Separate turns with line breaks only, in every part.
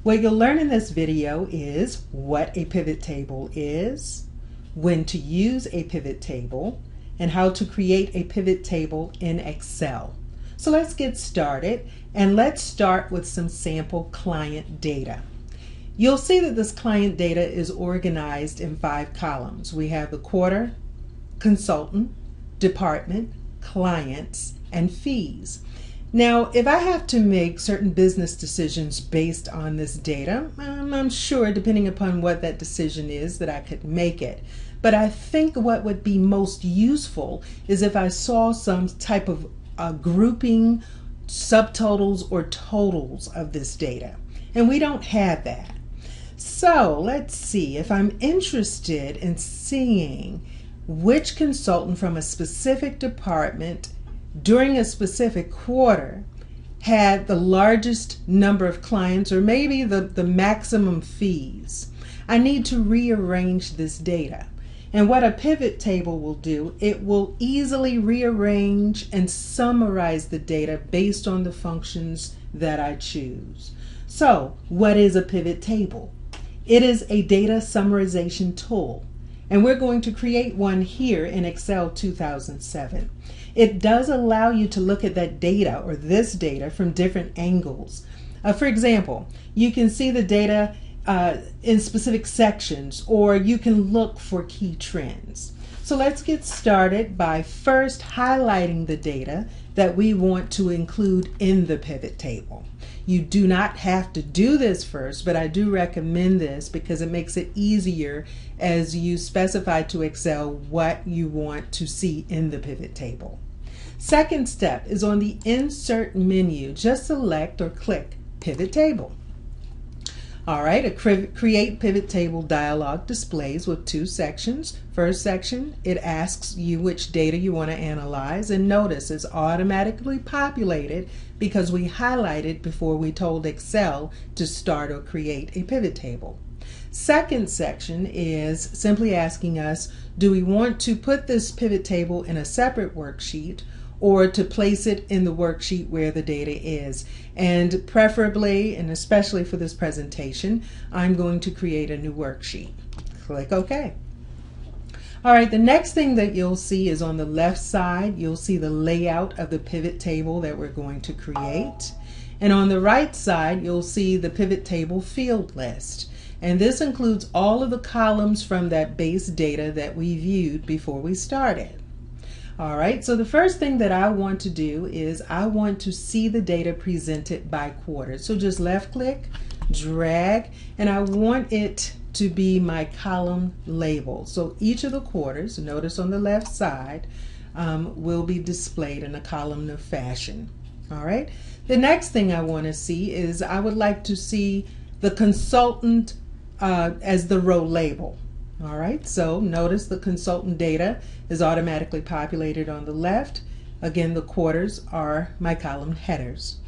What you'll learn in this video is what a pivot table is, when to use a pivot table, and how to create a pivot table in Excel. So let's get started, and let's start with some sample client data. You'll see that this client data is organized in 5 columns. We have the quarter, consultant, department, clients, and fees. Now, if I have to make certain business decisions based on this data, I'm sure, depending upon what that decision is, that I could make it. But I think what would be most useful is if I saw some type of grouping, subtotals, or totals of this data. And we don't have that. So let's see if I'm interested in seeing which consultant from a specific department during a specific quarter had the largest number of clients, or maybe the maximum fees. I need to rearrange this data. And what a pivot table will do, it will easily rearrange and summarize the data based on the functions that I choose. So, what is a pivot table? It is a data summarization tool. And we're going to create one here in Excel 2007. It does allow you to look at that data, or this data, from different angles. For example, you can see the data in specific sections, or you can look for key trends. So let's get started by first highlighting the data that we want to include in the pivot table. You do not have to do this first, but I do recommend this because it makes it easier as you specify to Excel what you want to see in the pivot table. Second step is on the Insert menu. Just select or click Pivot Table. All right, a Create Pivot Table dialog displays with 2 sections. First section, it asks you which data you want to analyze, and notice it's automatically populated because we highlighted before we told Excel to start or create a pivot table. Second section is simply asking us, do we want to put this pivot table in a separate worksheet, or to place it in the worksheet where the data is? And preferably, and especially for this presentation, I'm going to create a new worksheet. Click OK. All right, the next thing that you'll see is on the left side, you'll see the layout of the pivot table that we're going to create. And on the right side, you'll see the pivot table field list. And this includes all of the columns from that base data that we viewed before we started. All right, so the first thing that I want to do is I want to see the data presented by quarter. So just left click, drag, and I want it to be my column label. So each of the quarters, notice on the left side, will be displayed in a columnar fashion. All right, the next thing I want to see is I would like to see the consultant as the row label. All right, so notice the consultant data is automatically populated on the left. Again, the quarters are my column headers.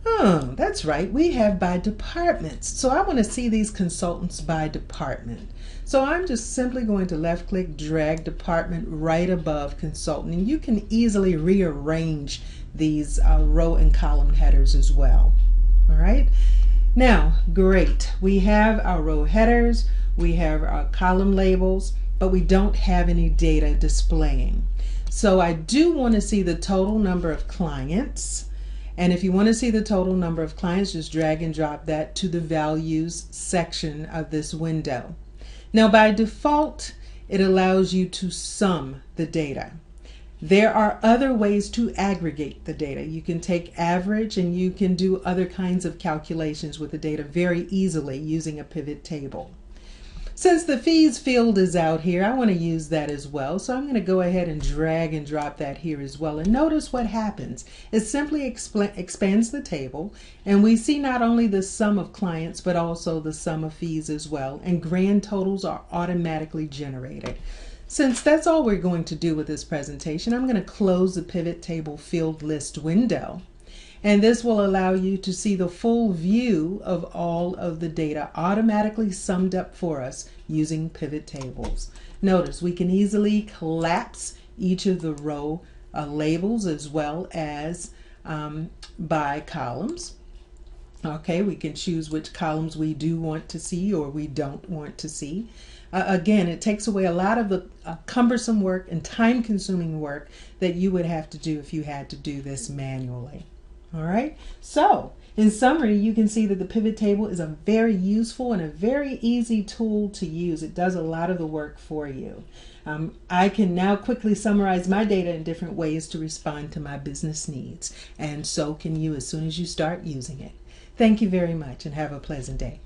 Oh, that's right, we have by departments. So I want to see these consultants by department. So I'm just simply going to left click, drag department right above consultant, and you can easily rearrange these row and column headers as well. All right, now great, we have our row headers, we have our column labels, but we don't have any data displaying. So I do want to see the total number of clients. And if you want to see the total number of clients, just drag and drop that to the values section of this window. Now by default, it allows you to sum the data. There are other ways to aggregate the data. You can take average, and you can do other kinds of calculations with the data very easily using a pivot table. Since the fees field is out here, I want to use that as well. So I'm going to go ahead and drag and drop that here as well. And notice what happens. It simply expands the table, and we see not only the sum of clients, but also the sum of fees as well. And grand totals are automatically generated. Since that's all we're going to do with this presentation, I'm going to close the pivot table field list window. And this will allow you to see the full view of all of the data automatically summed up for us using pivot tables. Notice we can easily collapse each of the row labels as well as by columns. Okay, we can choose which columns we do want to see or we don't want to see. Again, it takes away a lot of the cumbersome work and time-consuming work that you would have to do if you had to do this manually. All right, so in summary, you can see that the pivot table is a very useful and a very easy tool to use. It does a lot of the work for you. I can now quickly summarize my data in different ways to respond to my business needs, and so can you as soon as you start using it. Thank you very much and have a pleasant day.